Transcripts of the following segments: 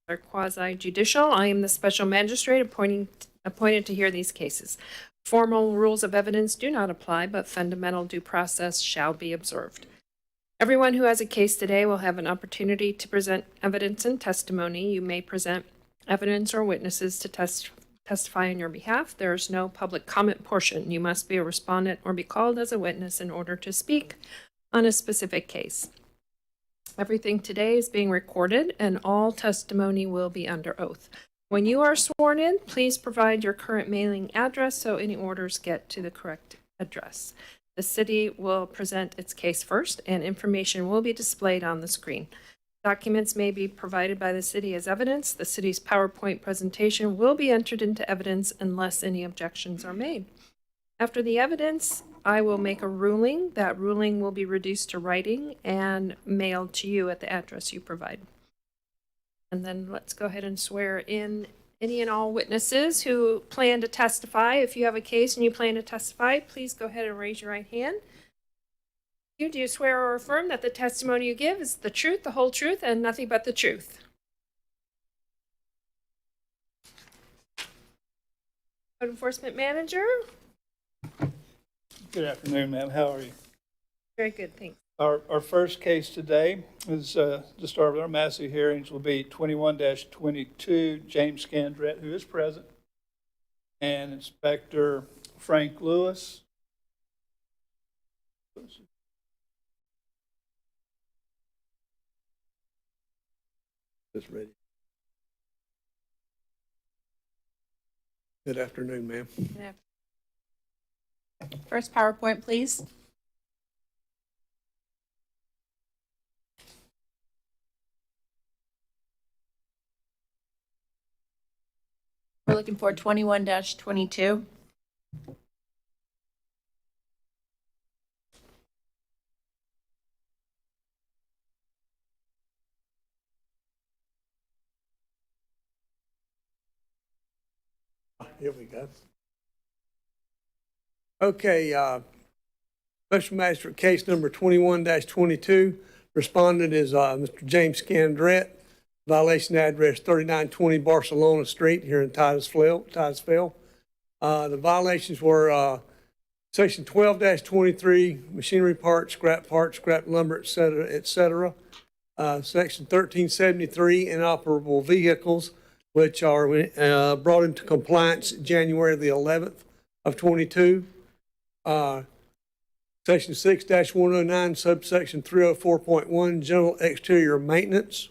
are quasi-judicial. I am the special magistrate appointed to hear these cases. Formal rules of evidence do not apply, but fundamental due process shall be observed. Everyone who has a case today will have an opportunity to present evidence and testimony. You may present evidence or witnesses to testify on your behalf. There is no public comment portion. You must be a respondent or be called as a witness in order to speak on a specific case. Everything today is being recorded and all testimony will be under oath. When you are sworn in, please provide your current mailing address so any orders get to the correct address. The city will present its case first and information will be displayed on the screen. Documents may be provided by the city as evidence. The city's PowerPoint presentation will be entered into evidence unless any objections are made. After the evidence, I will make a ruling. That ruling will be reduced to writing and mailed to you at the address you provide. And then let's go ahead and swear in any and all witnesses who plan to testify. If you have a case and you plan to testify, please go ahead and raise your right hand. Do you swear or affirm that the testimony you give is the truth, the whole truth, and nothing but the truth? Code Enforcement Manager. Good afternoon, ma'am. How are you? Very good, thanks. Our first case today is to start with our Massey hearings will be 21-22, James Scandrett, who is present, and Inspector Frank Lewis. Just ready. Good afternoon, ma'am. Yeah. First PowerPoint, please. We're looking for 21-22. Here we go. Okay, Special Magistrate case number 21-22. Respondent is Mr. James Scandrett. Violation address 3920 Barcelona Street here in Titusville. The violations were section 12-23, machinery parts, scrap lumber, etc. Section 1373, inoperable vehicles, which are brought into compliance January the 11th of 22. Section 6-109, subsection 304.1, general exterior maintenance.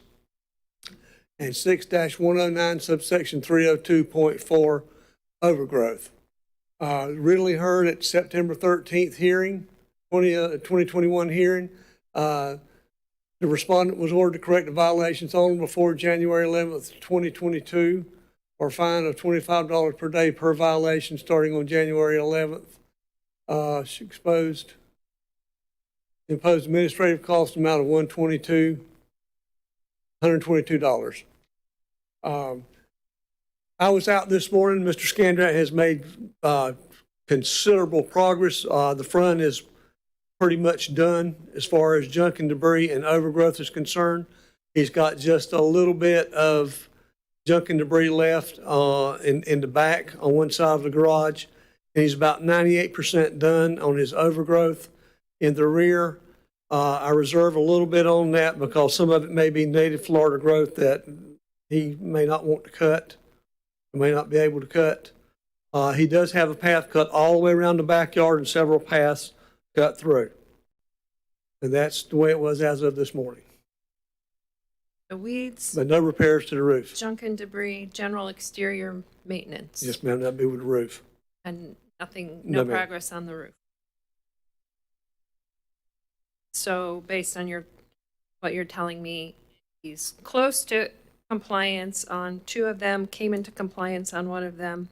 And 6-109, subsection 302.4, overgrowth. Originally heard at September 13th hearing, 2021 hearing. The respondent was ordered to correct the violations on and before January 11th, 2022, or a fine of $25 per day per violation starting on January 11th. She imposed administrative cost amount of $122. I was out this morning. Mr. Scandrett has made considerable progress. The front is pretty much done as far as junk and debris and overgrowth is concerned. He's got just a little bit of junk and debris left in the back on one side of the garage. And he's about 98% done on his overgrowth in the rear. I reserve a little bit on that because some of it may be native Florida growth that he may not want to cut, may not be able to cut. He does have a path cut all the way around the backyard and several paths cut through. And that's the way it was as of this morning. The weeds, But no repairs to the roof. junk and debris, general exterior maintenance. Yes, ma'am, that'd be with the roof. And nothing, No, no ma'am. progress on the roof. So based on what you're telling me, he's close to compliance on two of them, came into compliance on one of them,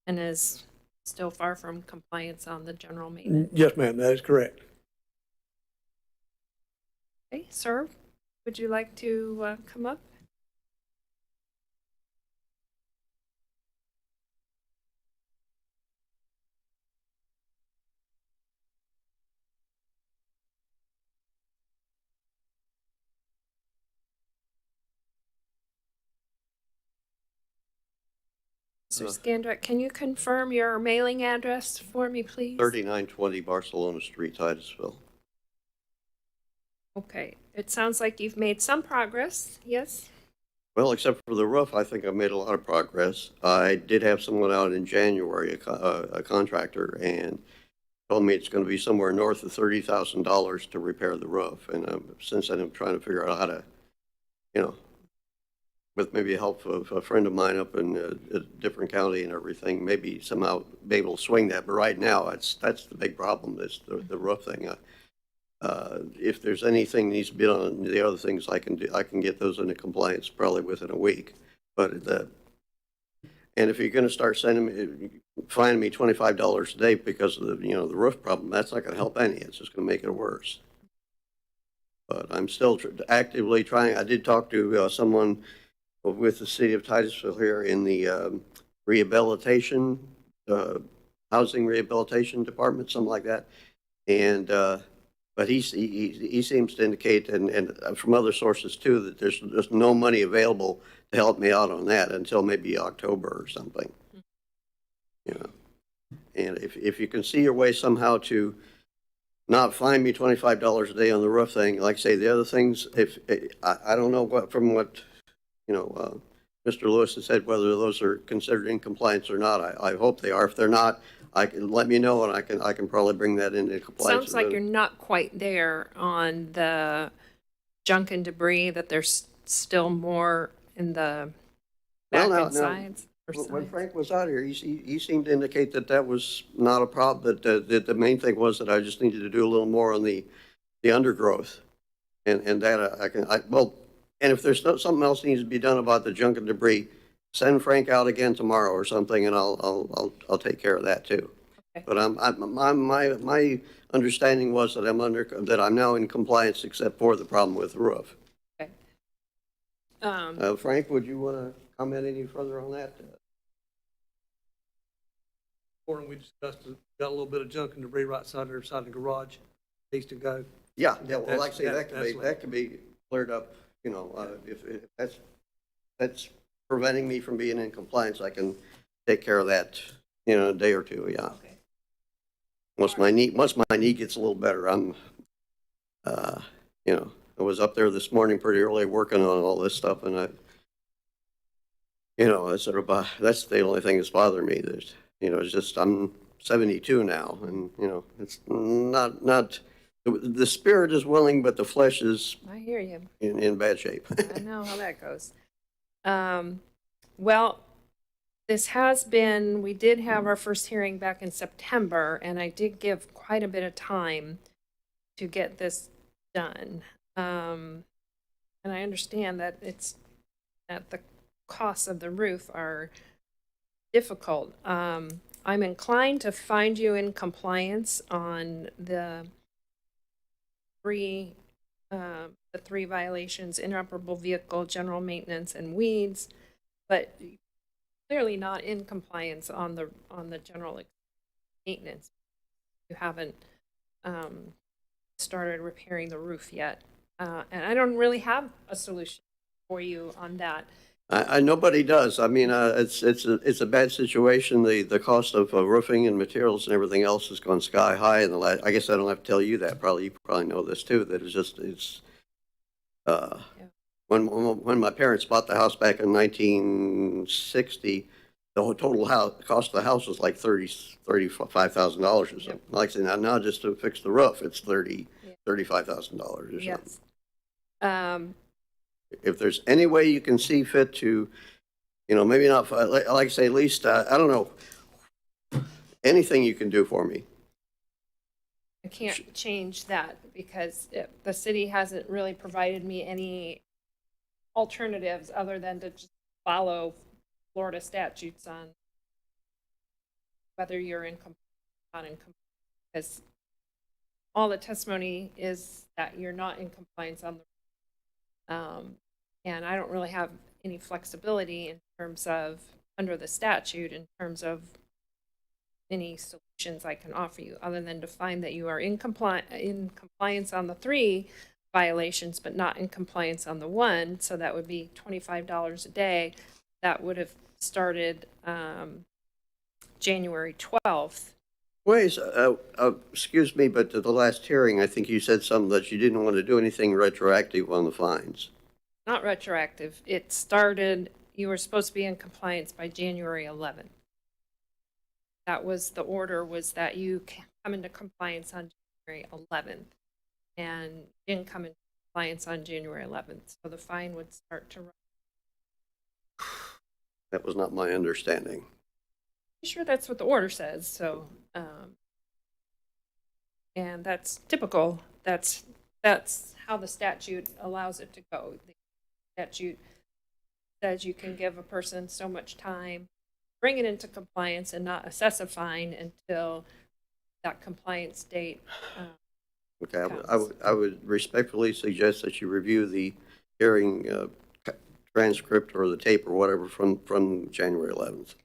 and is still far from compliance on the general maintenance. Yes, ma'am, that is correct. Okay, sir, would you like to come up? Mr. Scandrett, can you confirm your mailing address for me, please? 3920 Barcelona Street, Titusville. Okay, it sounds like you've made some progress, yes? Well, except for the roof, I think I've made a lot of progress. I did have someone out in January, a contractor, and told me it's going to be somewhere north of $30,000 to repair the roof. And since then, I'm trying to figure out how to, you know, with maybe the help of a friend of mine up in a different county and everything, maybe somehow be able to swing that. But right now, that's the big problem, is the roof thing. If there's anything needs to be done, the other things I can do, I can get those into compliance probably within a week. But and if you're going to start fining me $25 a day because of the roof problem, that's not going to help any. It's just going to make it worse. But I'm still actively trying. I did talk to someone with the city of Titusville here in the rehabilitation, housing rehabilitation department, something like that, and. But he seems to indicate, and from other sources too, that there's no money available to help me out on that until maybe October or something. You know, and if you can see your way somehow to not fine me $25 a day on the roof thing, like I say, the other things, I don't know what Mr. Lewis has said, whether those are considered in compliance or not. I hope they are. If they're not, I can let me know, and I can probably bring that into compliance. Sounds like you're not quite there on the junk and debris, that there's still more in the back and sides. When Frank was out here, he seemed to indicate that was not a problem, that the main thing was that I just needed to do a little more on the undergrowth. And that and if there's something else needs to be done about the junk and debris, send Frank out again tomorrow or something, and I'll take care of that too. Okay. But my understanding was that I'm now in compliance except for the problem with the roof. Okay. Frank, would you want to comment any further on that? Morning, we discussed, got a little bit of junk and debris right side the garage, needs to go. Yeah, well, like I say, that could be cleared up. If that's preventing me from being in compliance, I can take care of that in a day or two. Yeah. Okay. Once my knee gets a little better, I was up there this morning pretty early working on all this stuff, and that's the only thing that's bothering me. It's just I'm 72 now, and it's not. The spirit is willing, but the flesh is. I hear you. In bad shape. I know how that goes. Well, we did have our first hearing back in September, and I did give quite a bit of time to get this done. And I understand that the costs of the roof are difficult. I'm inclined to find you in compliance on the three violations: inoperable vehicle, general maintenance, and weeds, but clearly not in compliance on the general maintenance. You haven't started repairing the roof yet, and I don't really have a solution for you on that. Nobody does. I mean, it's a bad situation. The cost of roofing and materials and everything else has gone sky high in the last. I guess I don't have to tell you that. You probably know this too. That it's. When my parents bought the house back in 1960, the whole total cost of the house was like $35,000 or something. Yep. Like I say, now just to fix the roof, it's $35,000 or something. Yes. If there's any way you can see fit to, maybe not, like I say, at least, I don't know, anything you can do for me. I can't change that because the city hasn't really provided me any alternatives other than to just follow Florida statutes on whether you're in compliance or not in compliance. Because all the testimony is that you're not in compliance on the and I don't really have any flexibility in terms of, under the statute, in terms of any solutions I can offer you, other than to find that you are in compliance on the 3 violations, but not in compliance on the 1. So that would be $25 a day. That would have started January 12th. Wait, excuse me, but at the last hearing, I think you said something that you didn't want to do anything retroactive on the fines. Not retroactive. It started, you were supposed to be in compliance by January 11th. That was, the order was that you come into compliance on January 11th and didn't come into compliance on January 11th. So the fine would start to run. That was not my understanding. I'm sure that's what the order says. So, and that's typical. That's how the statute allows it to go. The statute says you can give a person so much time, bring it into compliance, and not assess a fine until that compliance date. Okay, I would respectfully suggest that you review the hearing transcript or the tape or whatever from January 11th.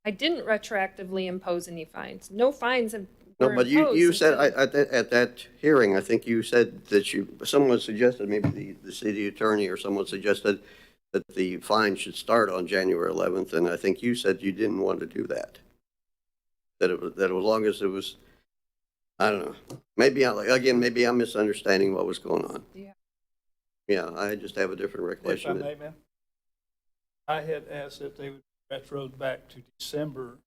I didn't retroactively impose any fines. No fines were No, but you imposed said, until- at that hearing, I think you said that someone suggested, maybe the city attorney or someone suggested that the fine should start on January 11th, and I think you said you didn't want to do that. That as long as it was, I don't know, maybe I'm misunderstanding what was going on. Yeah. Yeah, I just have a different If I recollection. may, ma'am. I had asked that they would retro back to December,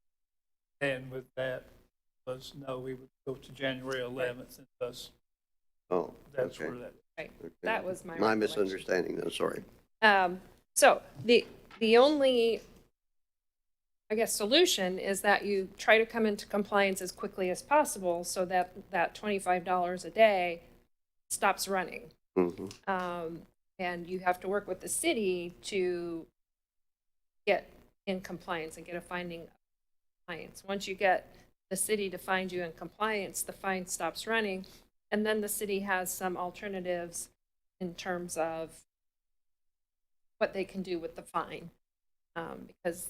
and with that was, no, we would go to January 11th, and thus, Oh, that's okay. where that. Right. Okay. That was my My recollection. misunderstanding, then, sorry. So the only, I guess, solution is that you try to come into compliance as quickly as possible so that that $25 a day stops running. Hmm. And you have to work with the city to get in compliance and get a finding of compliance. Once you get the city to find you in compliance, the fine stops running, and then the city has some alternatives in terms of what they can do with the fine. Because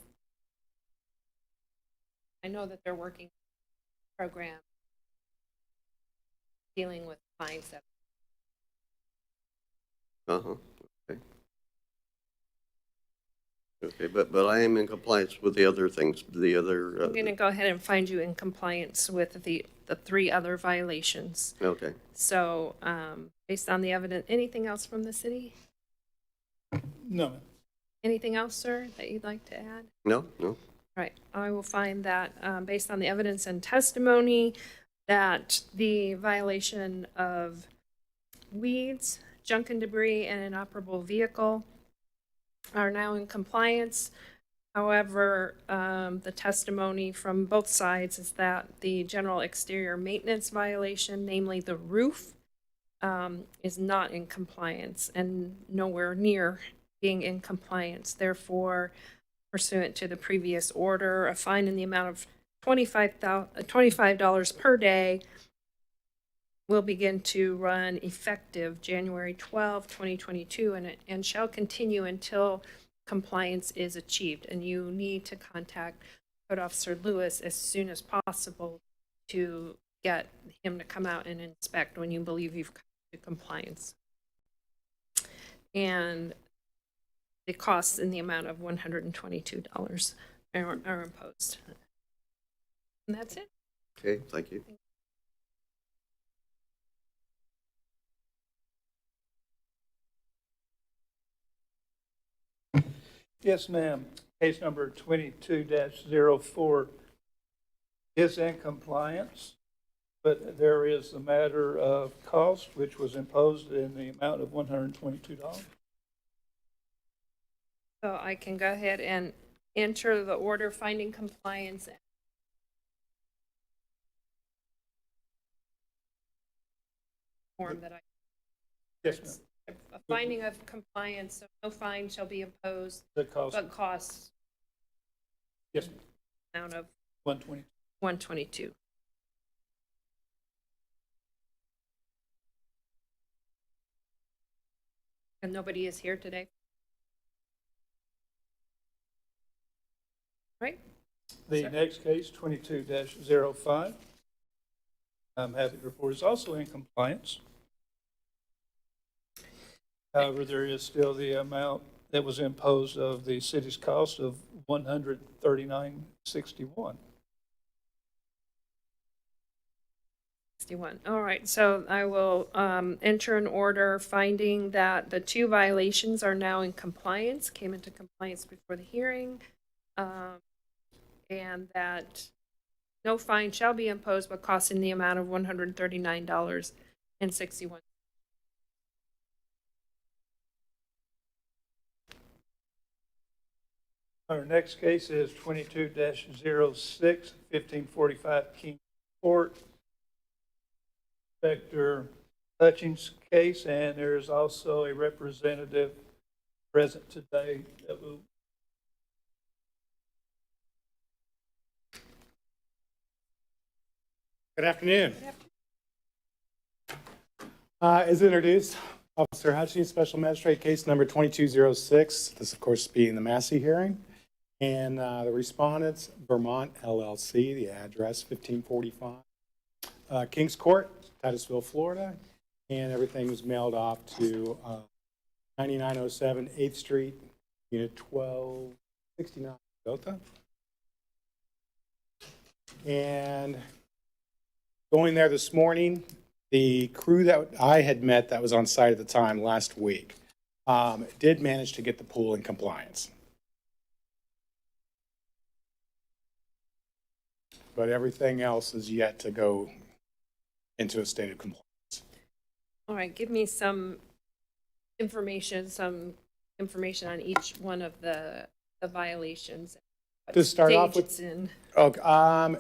I know that they're working on a program dealing with fines that Uh-huh, okay. Okay, but I am in compliance with the other things, the other, I'm going to go ahead and find you in compliance with the three other violations. okay. So, based on the evidence, anything else from the city? No, ma'am. Anything else, sir, that you'd like to add? No. Right, I will find that, based on the evidence and testimony, that the violation of weeds, junk and debris, and inoperable vehicle are now in compliance. However, the testimony from both sides is that the general exterior maintenance violation, namely the roof, is not in compliance and nowhere near being in compliance. Therefore, pursuant to the previous order, a fine in the amount of $25 per day will begin to run effective January 12, 2022, and shall continue until compliance is achieved. And you need to contact Code Officer Lewis as soon as possible to get him to come out and inspect when you believe you've come to compliance. And the costs in the amount of $122 are imposed. And that's it. Okay, thank you. Yes, ma'am. Case number 22-04 is in compliance, but there is a matter of cost which was imposed in the amount of $122. So I can go ahead and enter the order finding compliance. Form that I. Yes, ma'am. A finding of compliance, so no fine shall be imposed, The cost, but costs yes, ma'am. amount of 120. 122. And nobody is here today? Right? The Sir. next case, 22-05, I'm happy to report is also in compliance. However, there is still the amount that was imposed of the city's cost of $139.61. 61. All right, so I will enter an order finding that the two violations are now in compliance, came into compliance before the hearing, and that no fine shall be imposed but cost in the amount of $139.61. Our next case is 22-06, 1545 King Court. Inspector Hutchings' case, and there is also a representative present today that will. Good afternoon. As introduced, Officer Hutchings, Special Magistrate, case number 2206. This, of course, being the Massey hearing. And the respondents, Vermont LLC, the address 1545 Kings Court, Titusville, Florida. And everything was mailed off to 9907 8th Street, Unit 1269, Delta. And going there this morning, the crew that I had met that was on site at the time last week did manage to get the pool in compliance. But everything else is yet to go into a state of compliance. All right, give me some information on each one of the violations. To start off Stage with, it's in.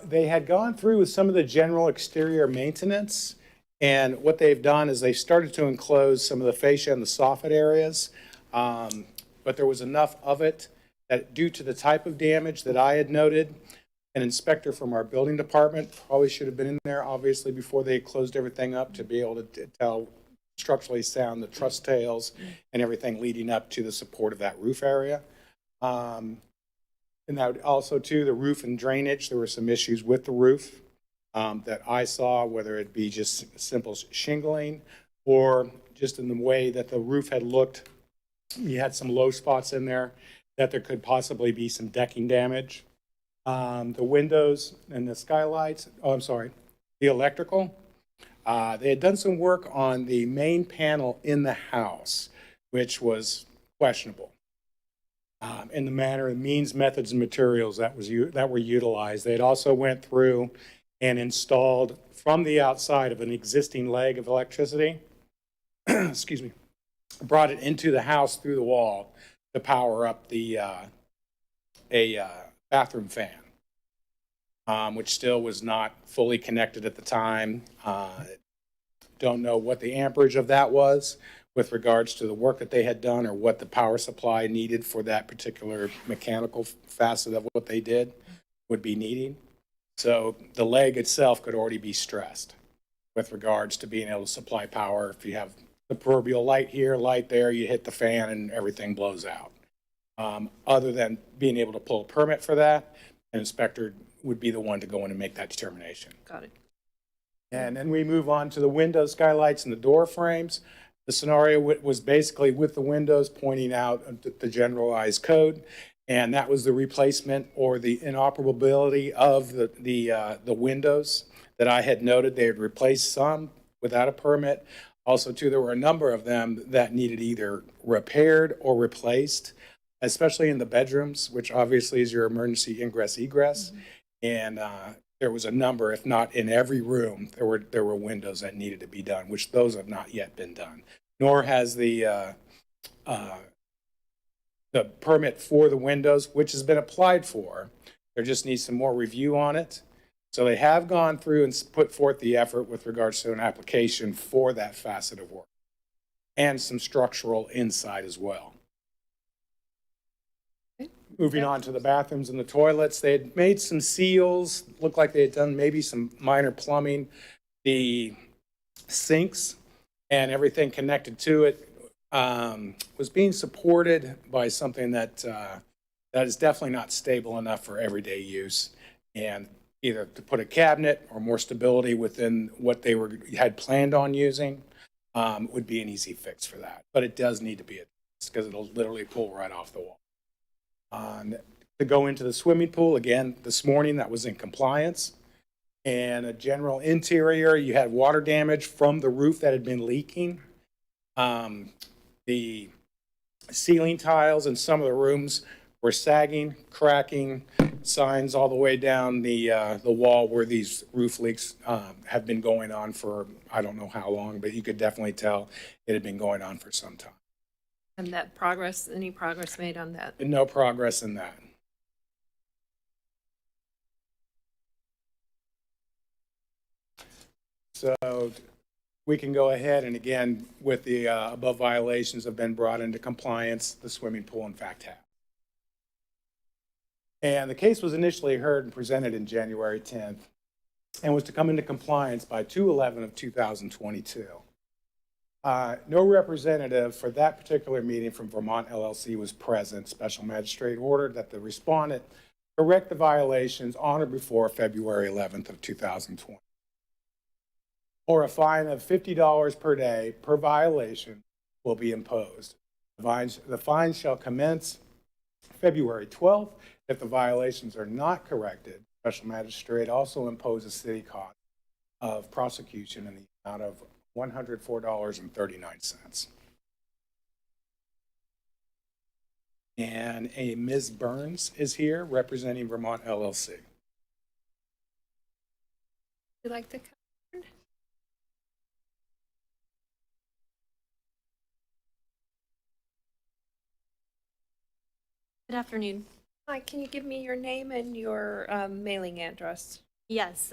they had gone through with some of the general exterior maintenance, and what they've done is they started to enclose some of the fascia and the soffit areas, but there was enough of it that due to the type of damage that I had noted, an inspector from our building department probably should have been in there, obviously, before they closed everything up to be able to tell structurally sound the truss tails and everything leading up to the support of that roof area. And that would also, too, the roof and drainage, there were some issues with the roof that I saw, whether it be just simple shingling or just in the way that the roof had looked. You had some low spots in there that there could possibly be some decking damage. The windows and the skylights, the electrical. They had done some work on the main panel in the house, which was questionable. In the manner of means, methods, and materials that were utilized. They had also went through and installed from the outside of an existing leg of electricity, excuse me, brought it into the house through the wall to power up the bathroom fan, which still was not fully connected at the time. Don't know what the amperage of that was with regards to the work that they had done or what the power supply needed for that particular mechanical facet of what they did would be needing. So the leg itself could already be stressed with regards to being able to supply power. If you have the proverbial light here, light there, you hit the fan and everything blows out. Other than being able to pull a permit for that, an inspector would be the one to go in and make that determination. Got it. And then we move on to the windows, skylights, and the door frames. The scenario was basically with the windows pointing out the generalized code, and that was the replacement or the inoperability of the windows that I had noted. They had replaced some without a permit. Also, too, there were a number of them that needed either repaired or replaced, especially in the bedrooms, which obviously is your emergency ingress egress. Mm-hmm. And there was a number, if not in every room, there were windows that needed to be done, which those have not yet been done. Nor has the permit for the windows, which has been applied for. There just needs some more review on it. So they have gone through and put forth the effort with regards to an application for that facet of work and some structural inside as well. Moving on to the bathrooms and the toilets, they had made some seals, looked like they had done maybe some minor plumbing. The sinks and everything connected to it was being supported by something that is definitely not stable enough for everyday use. And either to put a cabinet or more stability within what they had planned on using would be an easy fix for that. But it does need to be addressed. because it'll literally pull right off the wall. To go into the swimming pool, again, this morning, that was in compliance. And a general interior, you had water damage from the roof that had been leaking. The ceiling tiles in some of the rooms were sagging, cracking, signs all the way down the wall where these roof leaks have been going on for, I don't know how long, but you could definitely tell it had been going on for some time. And that any progress made on that? And no progress in that. So we can go ahead and again, with the above violations have been brought into compliance, the swimming pool in fact has. And the case was initially heard and presented in January 10th and was to come into compliance by 2/11 of 2022. No representative for that particular meeting from Vermont LLC was present. Special magistrate ordered that the respondent correct the violations on or before February 11th of 2020. Or a fine of $50 per day per violation will be imposed. The fine shall commence February 12th. If the violations are not corrected, special magistrate also imposes city cost of prosecution in the amount of $104.39. And a Ms. Burns is here representing Vermont LLC. Would you like to come? Good afternoon. Hi, can you give me your name and your mailing address? Yes,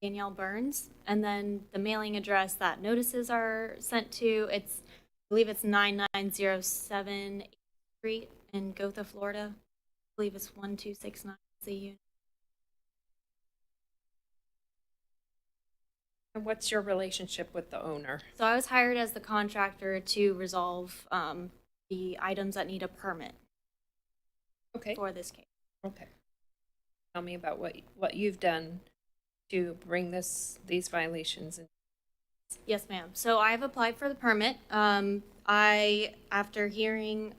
Danielle Burns, and then the mailing address that notices are sent to, I believe it's 9907 8th Street in Gotha, Florida. I believe it's 1269 is the unit. And what's your relationship with the owner? So I was hired as the contractor to resolve the items that need a permit Okay. for this case. Okay. Tell me about what you've done to bring these violations in. Yes, ma'am. So I've applied for the permit. After hearing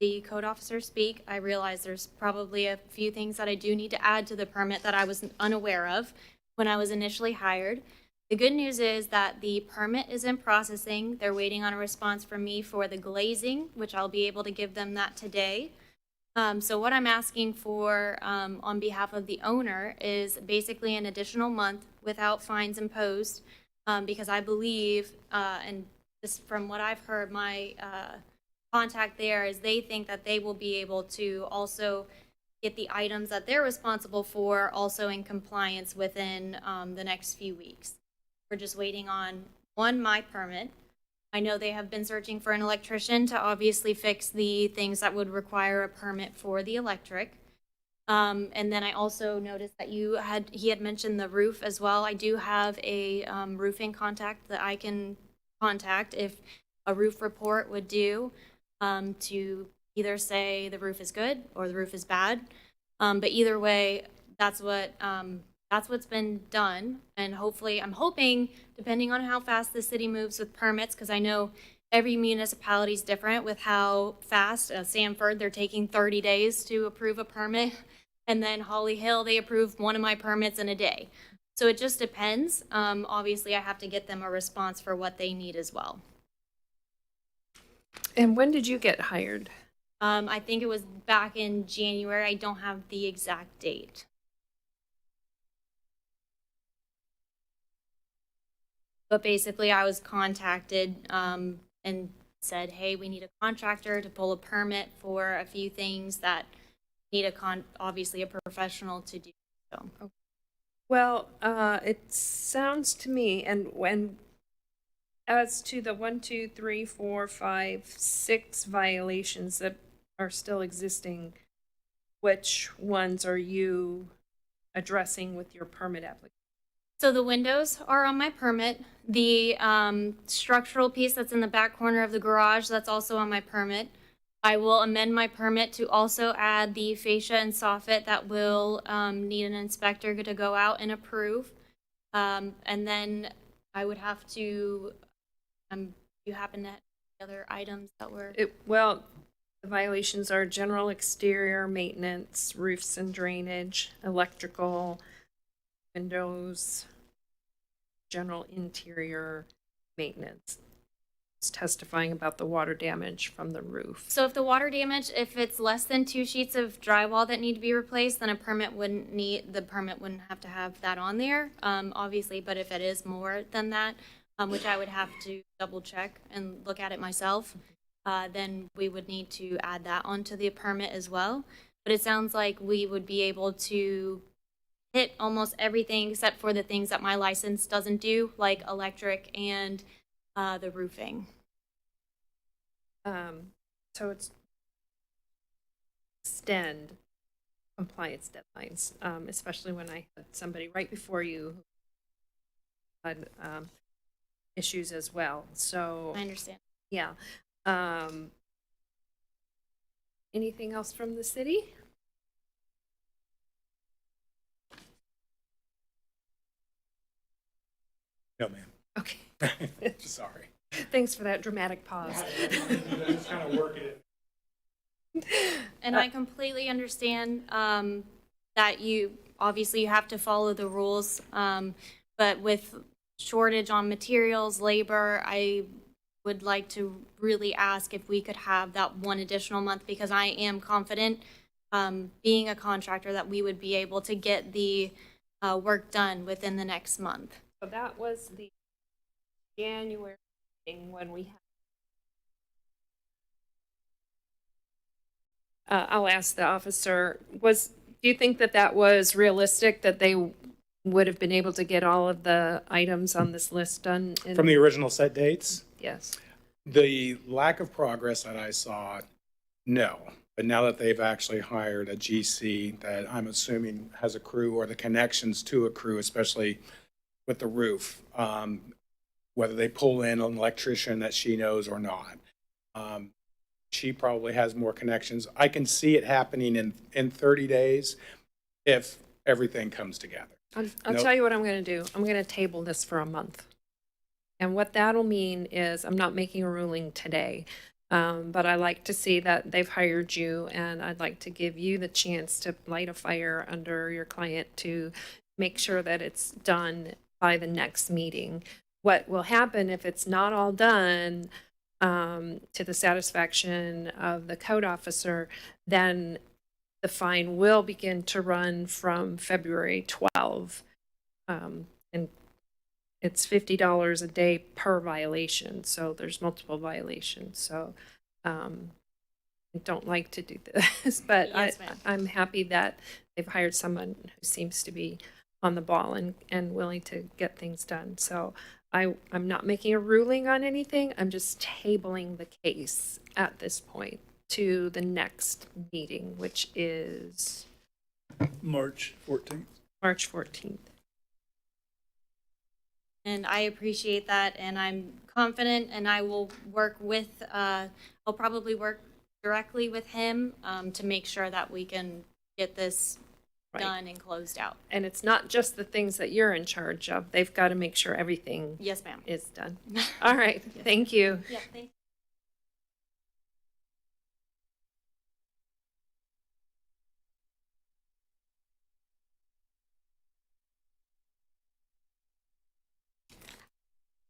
the code officer speak, I realized there's probably a few things that I do need to add to the permit that I was unaware of when I was initially hired. The good news is that the permit is in processing. They're waiting on a response from me for the glazing, which I'll be able to give them that today. So what I'm asking for on behalf of the owner is basically an additional month without fines imposed, because I believe, and this from what I've heard, my contact there is they think that they will be able to also get the items that they're responsible for also in compliance within the next few weeks. We're just waiting on my permit. I know they have been searching for an electrician to obviously fix the things that would require a permit for the electric. And then I also noticed that he had mentioned the roof as well. I do have a roofing contact that I can contact if a roof report would do, to either say the roof is good or the roof is bad. But either way, that's what's been done, and hopefully, I'm hoping, depending on how fast the city moves with permits, because I know every municipality is different with how fast. Sanford, they're taking 30 days to approve a permit, and then Holly Hill, they approved one of my permits in a day. So it just depends. Obviously, I have to get them a response for what they need as well. And when did you get hired? I think it was back in January. I don't have the exact date. But basically, I was contacted and said, hey, we need a contractor to pull a permit for a few things that need obviously a professional to do. So. Well, it sounds to me, and when as to the 1, 2, 3, 4, 5, 6 violations that are still existing, which ones are you addressing with your permit application? So the windows are on my permit. The structural piece that's in the back corner of the garage, that's also on my permit. I will amend my permit to also add the fascia and soffit that will need an inspector to go out and approve. And then I would have to, you happen to other items that were, Well, the violations are general exterior maintenance, roofs and drainage, electrical, windows, general interior maintenance. It's testifying about the water damage from the roof. so if the water damage, if it's less than 2 sheets of drywall that need to be replaced, then the permit wouldn't have to have that on there, obviously, but if it is more than that, which I would have to double check and look at it myself, then we would need to add that onto the permit as well. But it sounds like we would be able to hit almost everything except for the things that my license doesn't do, like electric and the roofing. So it's extend compliance deadlines, especially when I had somebody right before you who had issues as well. So I understand. yeah. Anything else from the city? No, ma'am. Okay. Sorry. Thanks for that dramatic pause. Just kind of working it. And I completely understand that you obviously you have to follow the rules, but with shortage on materials, labor, I would like to really ask if we could have that one additional month, because I am confident, being a contractor, that we would be able to get the work done within the next month. So that was the January thing when we had. I'll ask the officer, do you think that that was realistic, that they would have been able to get all of the items on this list done? From the original set dates, Yes. the lack of progress that I saw, no. But now that they've actually hired a GC that I'm assuming has a crew or the connections to a crew, especially with the roof, whether they pull in an electrician that she knows or not. She probably has more connections. I can see it happening in 30 days if everything comes together. I'll Nope. tell you what I'm going to do. I'm going to table this for a month. And what that'll mean is I'm not making a ruling today, but I like to see that they've hired you, and I'd like to give you the chance to light a fire under your client to make sure that it's done by the next meeting. What will happen if it's not all done to the satisfaction of the code officer, then the fine will begin to run from February 12. And it's $50 a day per violation. So there's multiple violations. So I don't like to do this, but Yes, ma'am. I'm happy that they've hired someone who seems to be on the ball and willing to get things done. So I'm not making a ruling on anything. I'm just tabling the case at this point to the next meeting, which is March 14th. March 14th. And I appreciate that, and I'm confident, and I will work with, I'll probably work directly with him to make sure that we can get this Right. done and closed out. And it's not just the things that you're in charge of. They've got to make sure everything Yes, ma'am. is done. All right. Thank you. Yeah, thank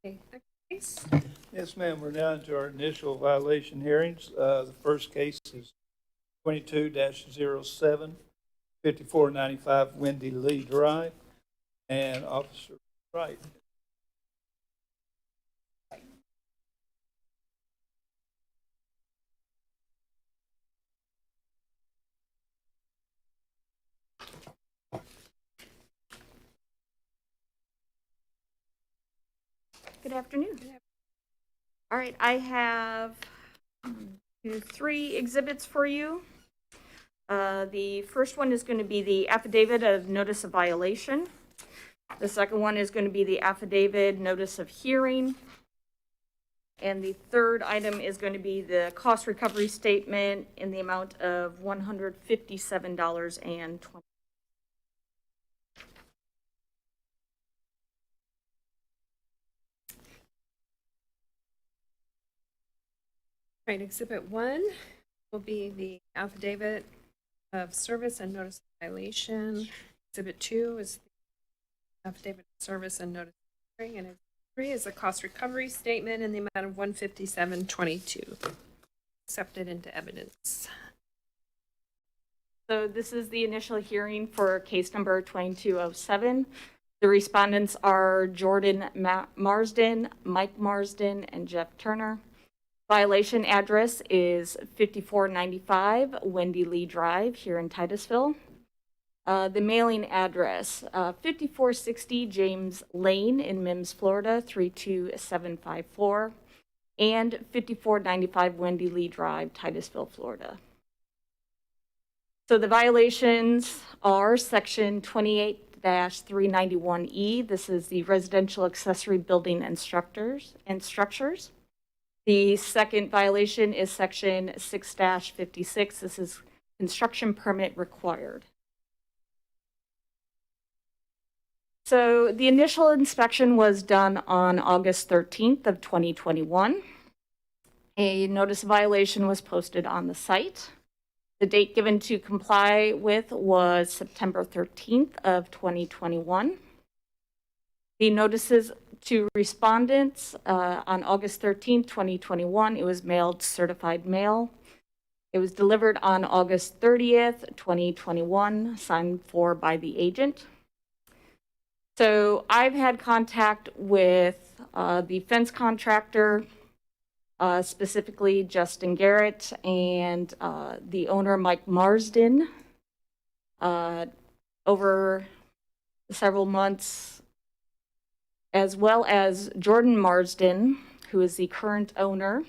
Okay, next case. Yes, ma'am, we're down to our initial violation hearings. The first case is 22-07, 5495 Wendy Lee Drive, and Officer Wright. Good afternoon. All right, I have 3 exhibits for you. The first one is going to be the affidavit of notice of violation. The second one is going to be the affidavit notice of hearing. And the third item is going to be the cost recovery statement in the amount of $157.20. Right, Exhibit 1 will be the affidavit of service and notice of violation. Exhibit 2 is the affidavit of service and notice of hearing, and Exhibit 3 is a cost recovery statement in the amount of $157.22. Accepted into evidence. So this is the initial hearing for case number 2207. The respondents are Jordan Marsden, Mike Marsden, and Jeff Turner. Violation address is 5495 Wendy Lee Drive here in Titusville. The mailing address, 5460 James Lane in Mims, Florida, 32754, and 5495 Wendy Lee Drive, Titusville, Florida. So the violations are section 28-391E. This is the residential accessory building and structures. The second violation is section 6-56. This is construction permit required. So the initial inspection was done on August 13th of 2021. A notice of violation was posted on the site. The date given to comply with was September 13th of 2021. The notices to respondents on August 13th, 2021, it was mailed certified mail. It was delivered on August 30th, 2021, signed for by the agent. So I've had contact with the fence contractor, specifically Justin Garrett, and the owner, Mike Marsden, over several months, as well as Jordan Marsden, who is the current owner,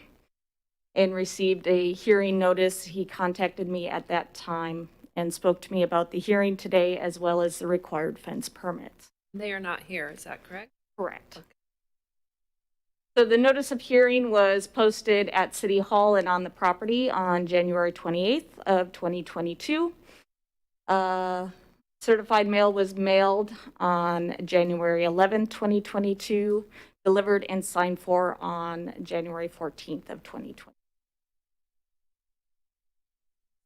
and received a hearing notice. He contacted me at that time and spoke to me about the hearing today, as well as the required fence permits. They are not here, is that correct? Correct. Okay. So the notice of hearing was posted at City Hall and on the property on January 28th of 2022. Certified mail was mailed on January 11th, 2022, delivered and signed for on January 14th of 2020.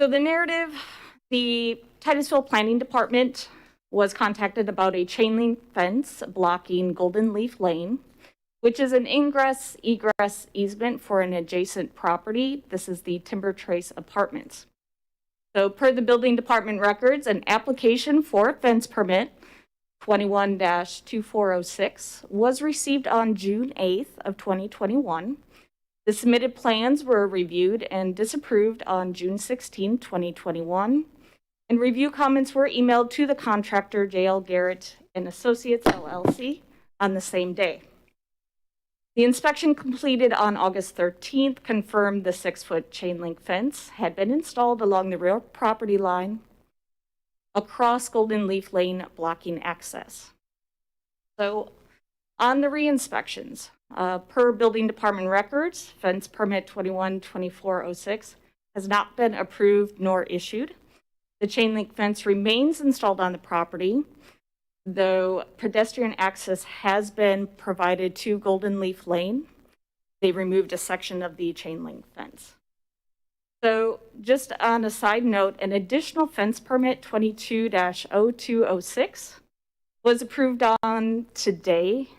So the narrative, the Titusville Planning Department was contacted about a chain link fence blocking Golden Leaf Lane, which is an ingress egress easement for an adjacent property. This is the Timber Trace Apartments. So per the building department records, an application for a fence permit 21-2406 was received on June 8th of 2021. The submitted plans were reviewed and disapproved on June 16, 2021. And review comments were emailed to the contractor, J.L. Garrett and Associates, LLC, on the same day. The inspection completed on August 13th confirmed the 6-foot chain link fence had been installed along the rear property line across Golden Leaf Lane, blocking access. So on the re-inspections, per building department records, fence permit 21-2406 has not been approved nor issued. The chain link fence remains installed on the property, though pedestrian access has been provided to Golden Leaf Lane. They removed a section of the chain link fence. So just on a side note, an additional fence permit 22-0206 was approved on January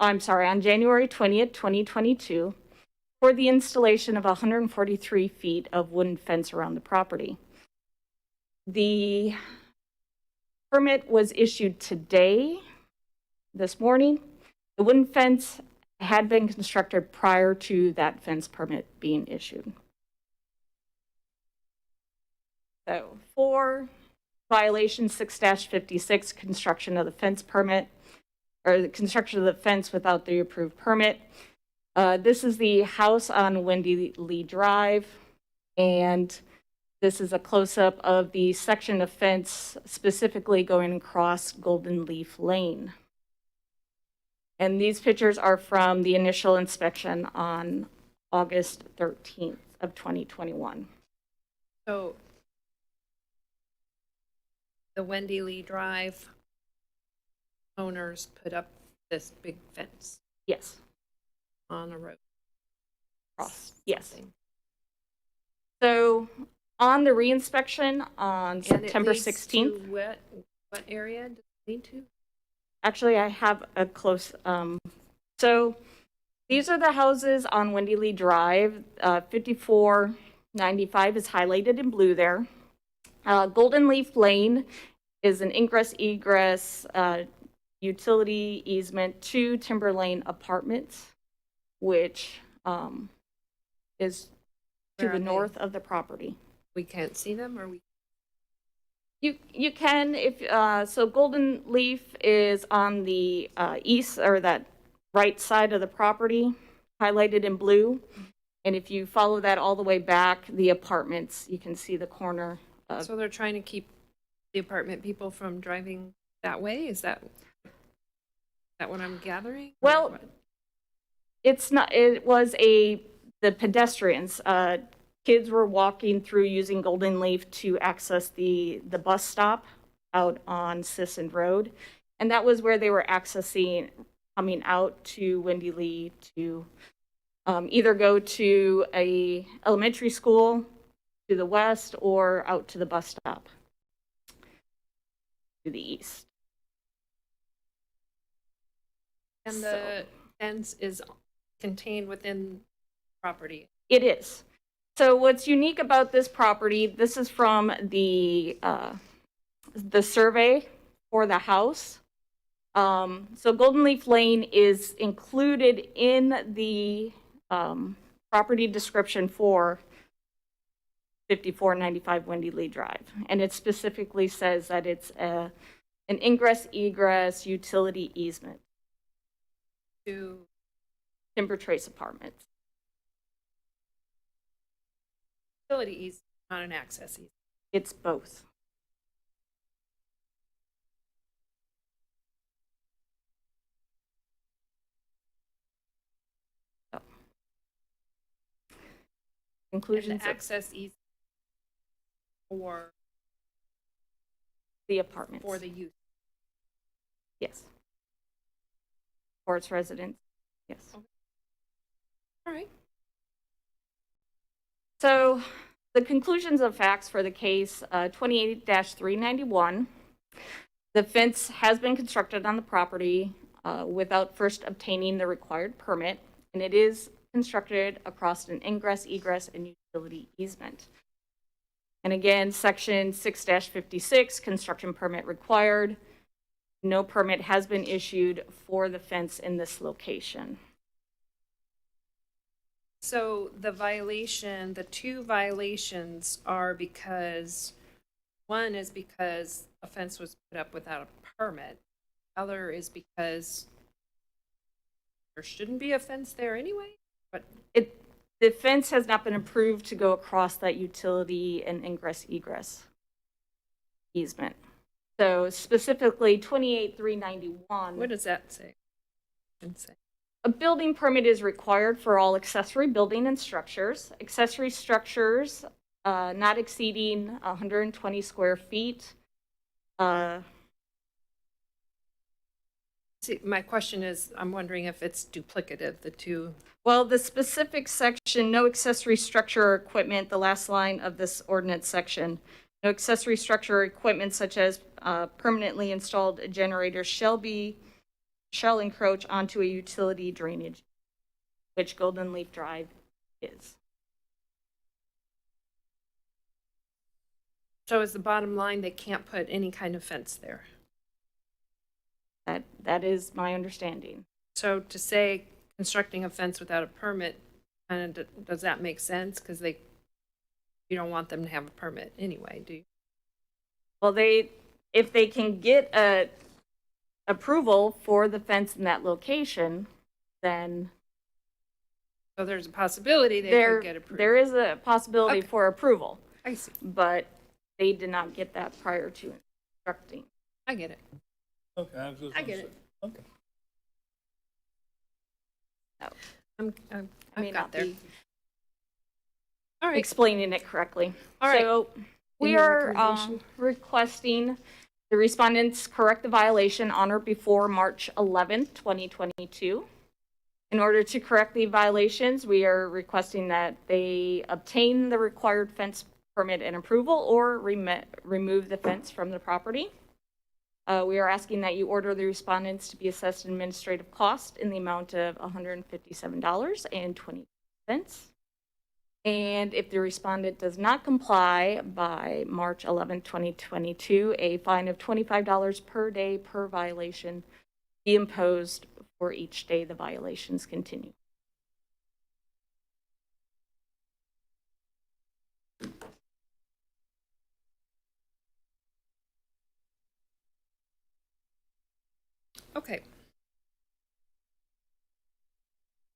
20th, 2022, for the installation of 143 feet of wooden fence around the property. The permit was issued today, this morning. The wooden fence had been constructed prior to that fence permit being issued. So for violation 6-56, construction of the fence permit, or the construction of the fence without the approved permit. This is the house on Wendy Lee Drive, and this is a close-up of the section of fence specifically going across Golden Leaf Lane. And these pictures are from the initial inspection on August 13th of 2021. So the Wendy Lee Drive owners put up this big fence Yes. on a road. Cross, yes. So on the reinspection on And it September leads to 16th, what area does it lead to? actually, I have a close, so these are the houses on Wendy Lee Drive. 5495 is highlighted in blue there. Golden Leaf Lane is an ingress egress utility easement to Timber Lane Apartments, which is to Where the are they? north of the property. We can't see them, or we? You can, if, so Golden Leaf is on the east, or that right side of the property, highlighted in blue. And if you follow that all the way back, the apartments, you can see the corner of. So they're trying to keep the apartment people from driving that way? Is that what I'm gathering? Or Well, what? It's not, it was the pedestrians, kids were walking through using Golden Leaf to access the bus stop out on Sisson Road. And that was where they were accessing, coming out to Wendy Lee to either go to a elementary school to the west or out to the bus stop to the east. And the fence is contained within property. It is. So what's unique about this property, this is from the survey for the house. So Golden Leaf Lane is included in the property description for 5495 Wendy Lee Drive. And it specifically says that it's an ingress egress utility easement To Timber Trace Apartments. utility easement, not an access easement. It's both. So. And Conclusions the of access easement for the apartments. for the use. Yes. For its residents, yes. All right. So the conclusions of facts for the case, 28-391, the fence has been constructed on the property without first obtaining the required permit, and it is constructed across an ingress, egress, and utility easement. And again, section 6-56, construction permit required. No permit has been issued for the fence in this location. So the two violations are because, one is because a fence was put up without a permit. The other is because there shouldn't be a fence there anyway, but The fence has not been approved to go across that utility and ingress egress easement. So specifically 28-391. what does that say? Shouldn't say. A building permit is required for all accessory building and structures. Accessory structures not exceeding 120 square feet. See, my question is, I'm wondering if it's duplicative, the two. Well, the specific section, no accessory structure or equipment, the last line of this ordinance section, no accessory structure or equipment such as permanently installed generators shall encroach onto a utility drainage, which Golden Leaf Drive is. So is the bottom line, they can't put any kind of fence there? That is my understanding. So to say constructing a fence without a permit, kind of, does that make sense? Because you don't want them to have a permit anyway, do you? Well, if they can get a approval for the fence in that location, then So there's a possibility they could get approved. there is a possibility Okay. for approval, I see. but they did not get that prior to instructing. I get it. Okay, I was just I gonna get say- it. Okay. I may I've got not there. be All right. explaining it correctly. All right. So we Any are recommendation? requesting the respondents correct the violation on or before March 11th, 2022. In order to correct the violations, we are requesting that they obtain the required fence permit and approval or remove the fence from the property. We are asking that you order the respondents to be assessed an administrative cost in the amount of $157.20. And if the respondent does not comply by March 11, 2022, a fine of $25 per day per violation be imposed for each day the violations continue. Okay.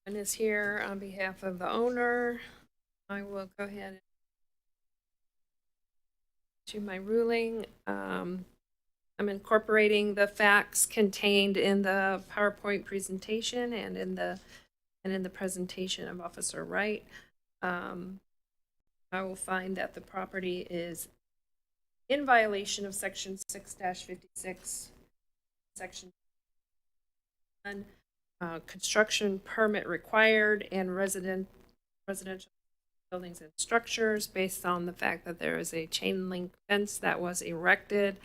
And is here on behalf of the owner. I will go ahead and do my ruling. I'm incorporating the facts contained in the PowerPoint presentation and in the presentation of Officer Wright. I will find that the property is in violation of Section 6-56, Section 1, construction permit required, and residential buildings and structures based on the fact that there is a chain link fence that was erected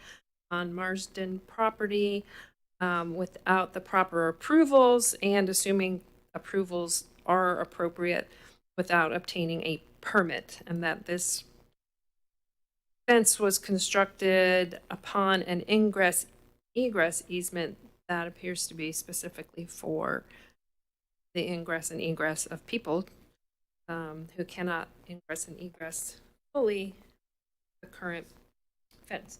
on Marsden property without the proper approvals, and assuming approvals are appropriate without obtaining a permit, and that this fence was constructed upon an egress easement that appears to be specifically for the ingress and egress of people who cannot ingress and egress fully the current fence.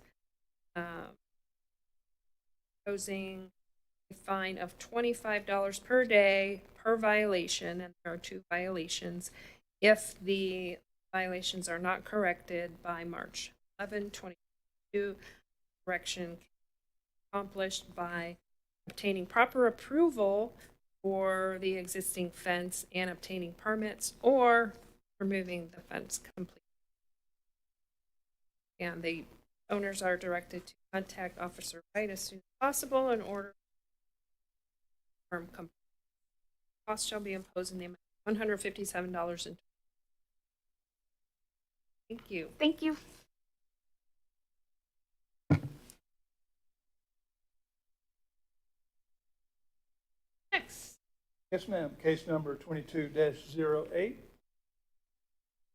Posing a fine of $25 per day per violation, and there are 2 violations, if the violations are not corrected by March 11, 2022. Correction accomplished by obtaining proper approval for the existing fence and obtaining permits, or removing the fence completely. And the owners are directed to contact Officer Wright as soon as possible in order firm company. Cost shall be imposed in the amount of $157. Thank you. Thank you. Next. Yes, ma'am. Case number 22-08,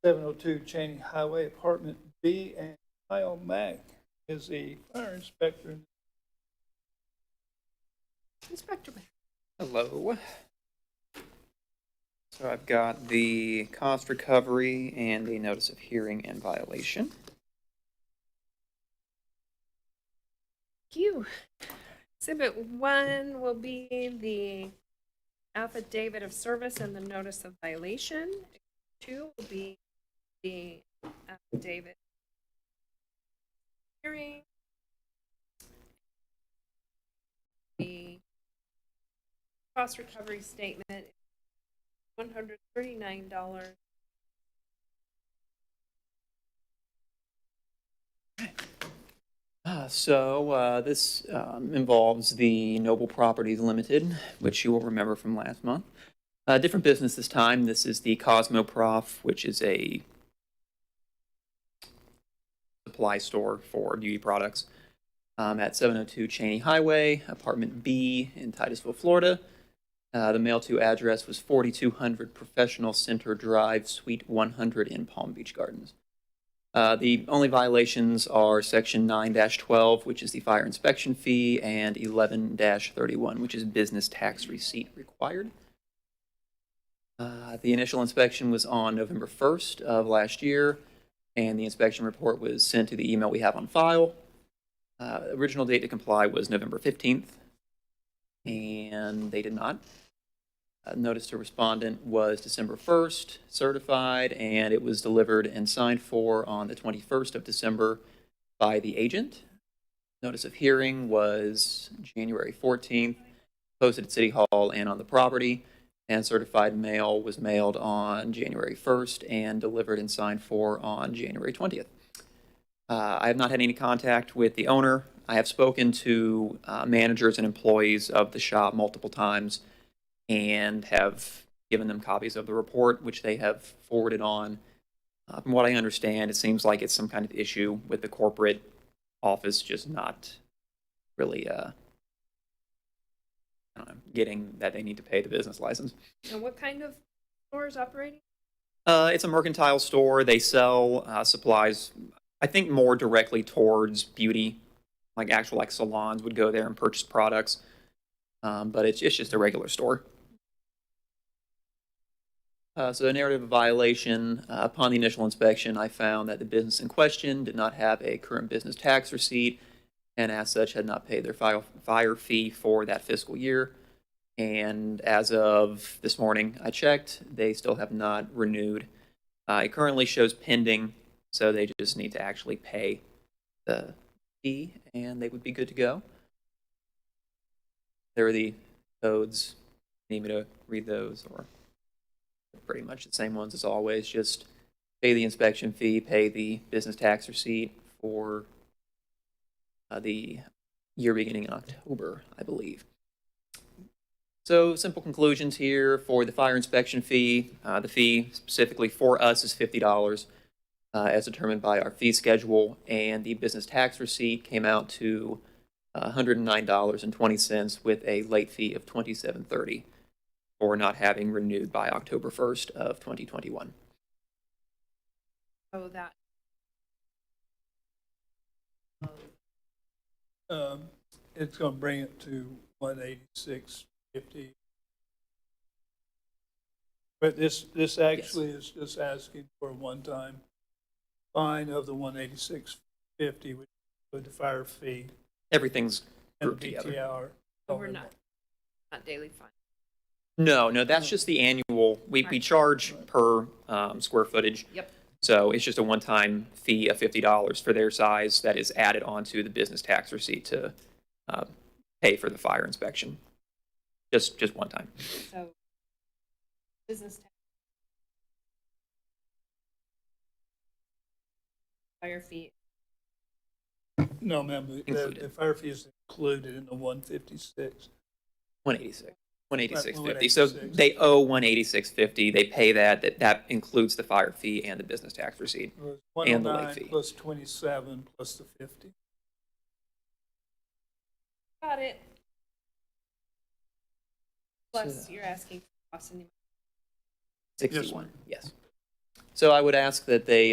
702 Cheney Highway, Apartment B, and Kyle Mack is the fire inspector. Inspector Mack. Hello. So I've got the cost recovery and the notice of hearing and violation. Thank you. Exhibit 1 will be the affidavit of service and the notice of violation. 2 will be the affidavit hearing. The cost recovery statement, $139. This involves the Noble Properties Limited, which you will remember from last month. Different business this time. This is the Cosmoprof, which is a supply store for beauty products at 702 Cheney Highway, Apartment B in Titusville, Florida. The mail-to address was 4200 Professional Center Drive, Suite 100 in Palm Beach Gardens. The only violations are Section 9-12, which is the fire inspection fee, and 11-31, which is business tax receipt required. The initial inspection was on November 1st of last year, and the inspection report was sent to the email we have on file. Original date to comply was November 15th, and they did not. Notice to respondent was December 1st, certified, and it was delivered and signed for on the 21st of December by the agent. Notice of hearing was January 14th, posted at City Hall and on the property, and certified mail was mailed on January 1st and delivered and signed for on January 20th. I have not had any contact with the owner. I have spoken to managers and employees of the shop multiple times. and have given them copies of the report, which they have forwarded on. From what I understand, it seems like it's some kind of issue with the corporate office just not really I don't know, getting that they need to pay the business license. And what kind of store is operating? It's a mercantile store. They sell supplies, I think more directly towards beauty, like actual like salons would go there and purchase products. But it's just a regular store. So the narrative of violation, upon the initial inspection, I found that the business in question did not have a current business tax receipt and as such had not paid their fire fee for that fiscal year. And as of this morning, I checked, they still have not renewed. It currently shows pending, so they just need to actually pay the fee and they would be good to go. There are the codes. Need me to read those, or pretty much the same ones as always? Just pay the inspection fee, pay the business tax receipt for the year beginning in October, I believe. So simple conclusions here for the fire inspection fee. The fee specifically for us is $50 as determined by our fee schedule, and the business tax receipt came out to $109.20 with a late fee of $27.30 for not having renewed by October 1st of 2021. Oh, that. It's going to bring it to $186.50. But this actually is just asking for a one-time fine of the $186.50, which with the fire fee Everything's and the grouped together. BTR. So we're not daily fine. No, that's just the annual. We Right. charge per square footage. Yep. So it's just a one-time fee of $50 for their size that is added onto the business tax receipt to pay for the fire inspection. Just one time. So business tax. Fire fee. No, ma'am, the Included. fire fee is included in the 156. 186. 186.50. Right, So 186. they owe 186.50. They pay that includes the fire fee and the business tax receipt. It was And the late 109 fee. plus 27 plus the 50. Got it. Plus, you're asking for costs in the 61. Yes. So I would ask that they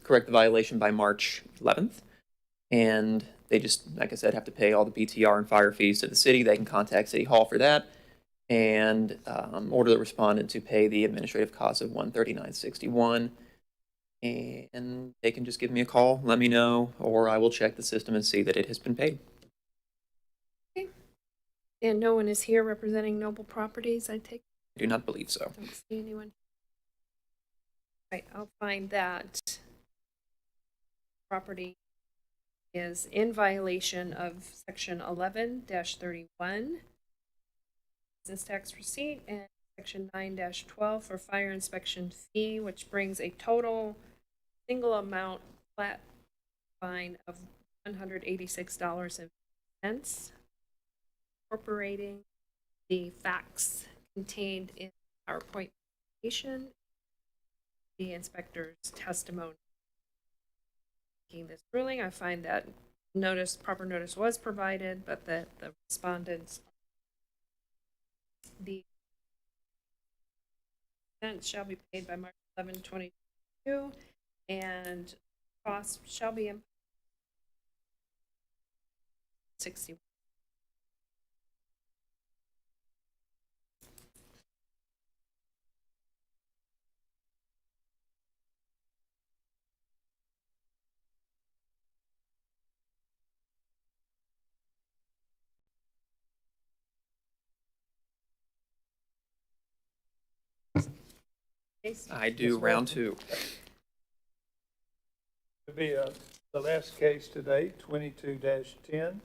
correct the violation by March 11th. And they just, like I said, have to pay all the BTR and fire fees to the city. They can contact City Hall for that and order the respondent to pay the administrative costs of $139.61. And they can just give me a call, let me know, or I will check the system and see that it has been paid. And no one is here representing Noble Properties, I take. I do not believe so. Don't see anyone. Right, I'll find that property is in violation of section 11-31, business tax receipt, and section 9-12 for fire inspection fee, which brings a total single amount flat fine of $186.50, incorporating the facts contained in PowerPoint presentation, the inspector's testimony. Making this ruling, I find that proper notice was provided, but that the respondents, the expense shall be paid by March 11, 2022, and costs shall be 60. I do round two. It'll be the last case today, 22-10,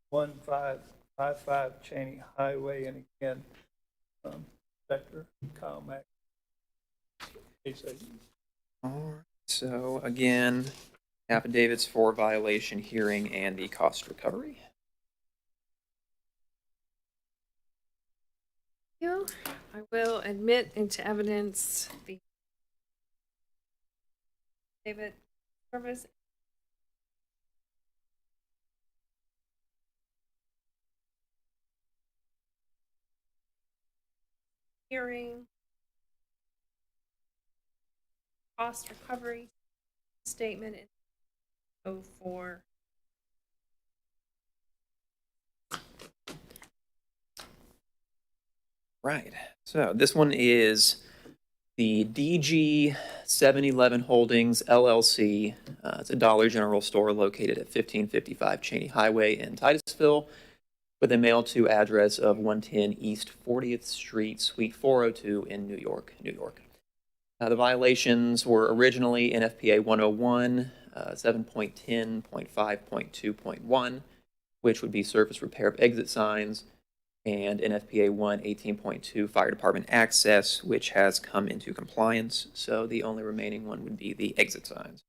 1555 Cheney Highway, and again, Inspector Kyle Mack. Case agent. All right. So again, affidavits for violation hearing and the cost recovery. you. I will admit into evidence the David service. Hearing. Cost recovery statement in 04. Right. So this one is the DG 711 Holdings LLC. It's a Dollar General store located at 1555 Cheney Highway in Titusville with a mail-to address of 110 East 40th Street, Suite 402 in New York, New York. The violations were originally NFPA 101, 7.10.5.2.1, which would be surface repair of exit signs, and NFPA 1 18.2 Fire Department Access, which has come into compliance. So the only remaining one would be the exit signs.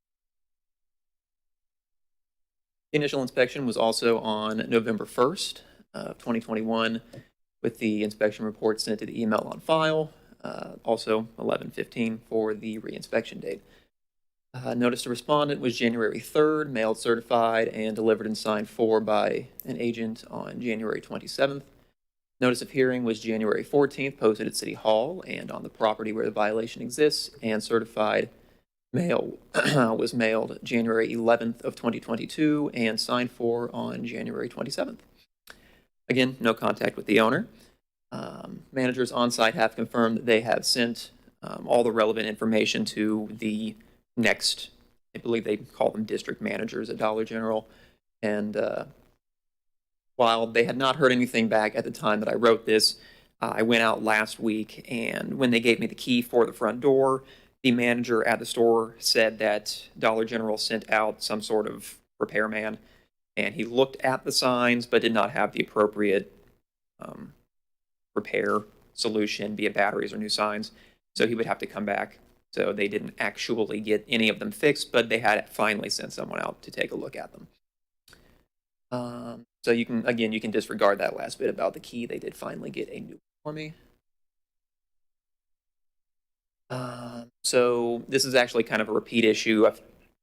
The initial inspection was also on November 1st of 2021, with the inspection report sent to the email on file, also 11/15 for the reinspection date. Notice to respondent was January 3rd, mailed certified and delivered and signed for by an agent on January 27th. Notice of hearing was January 14th, posted at City Hall and on the property where the violation exists, and certified mail was mailed January 11th of 2022 and signed for on January 27th. Again, no contact with the owner. Managers on site have confirmed that they have sent all the relevant information to the next, I believe they call them district managers at Dollar General. And while they had not heard anything back at the time that I wrote this, I went out last week, and when they gave me the key for the front door, the manager at the store said that Dollar General sent out some sort of repairman, and he looked at the signs but did not have the appropriate repair solution, be it batteries or new signs, so he would have to come back. So they didn't actually get any of them fixed, but they had finally sent someone out to take a look at them. So you can disregard that last bit about the key. They did finally get a new one for me. So this is actually kind of a repeat issue.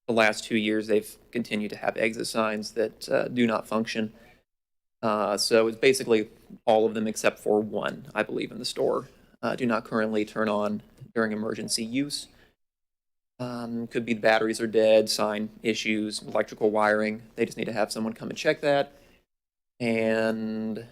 The last 2 years, they've continued to have exit signs that do not function. So it's basically all of them except for one, I believe, in the store. Do not currently turn on during emergency use. Could be the batteries are dead, sign issues, electrical wiring. They just need to have someone come and check that. And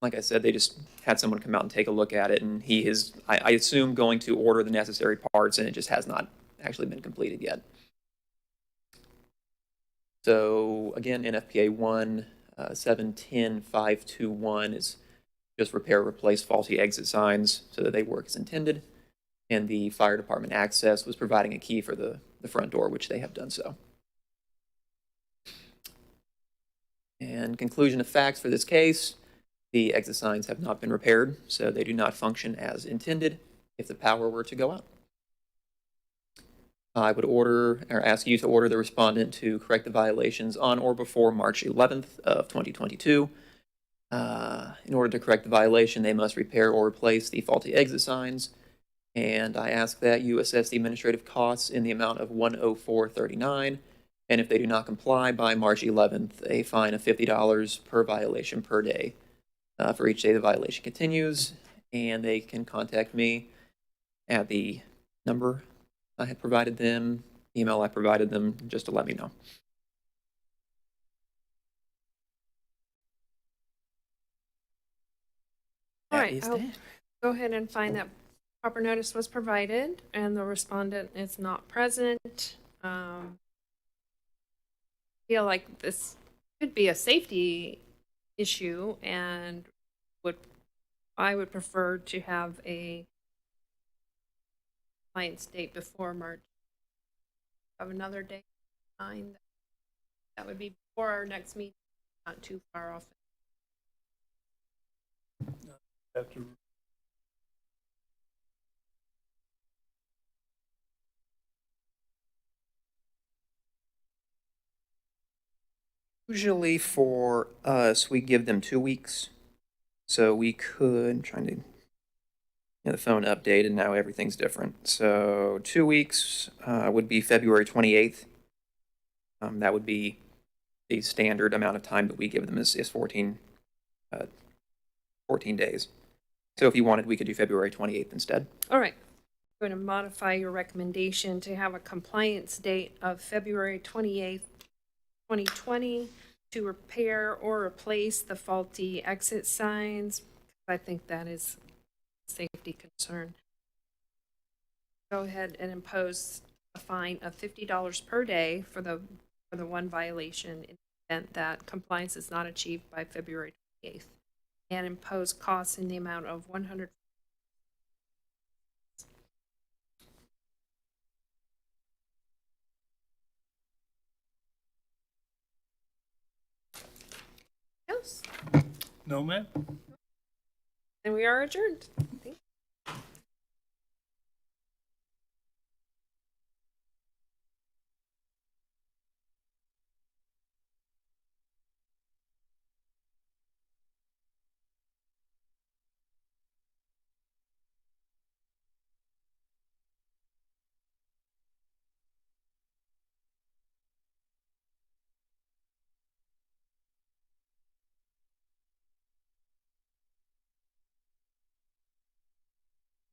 like I said, they just had someone come out and take a look at it, and he is, I assume, going to order the necessary parts, and it just has not actually been completed yet. So again, NFPA 1 710.521 is just repair, replace faulty exit signs so that they work as intended. And the fire department access was providing a key for the front door, which they have done so. And conclusion of facts for this case, the exit signs have not been repaired, so they do not function as intended if the power were to go out. I would order or ask you to order the respondent to correct the violations on or before March 11th of 2022. In order to correct the violation, they must repair or replace the faulty exit signs. And I ask that you assess the administrative costs in the amount of $104.39. And if they do not comply by March 11th, a fine of $50 per violation per day. For each day the violation continues, and they can contact me at the number I had provided them, email I provided them, just to let me know. All right, I'll go ahead and find that proper notice was provided and the respondent is not present. Feel like this could be a safety issue, and I would prefer to have a compliance date before March. Have another date in mind. That would be before our next meeting, not too far off. Have to Usually for us, we give them 2 weeks. So we could, I'm trying to, the phone updated, now everything's different. So 2 weeks would be February 28th. That would be the standard amount of time that we give them is 14 days. So if you wanted, we could do February 28th instead. All right. I'm going to modify your recommendation to have a compliance date of February 28th, 2020 to repair or replace the faulty exit signs. I think that is a safety concern. Go ahead and impose a fine of $50 per day for the one violation in the event that compliance is not achieved by February 28th, and impose costs in the amount of $100. Yes, No, ma'am? and we are adjourned.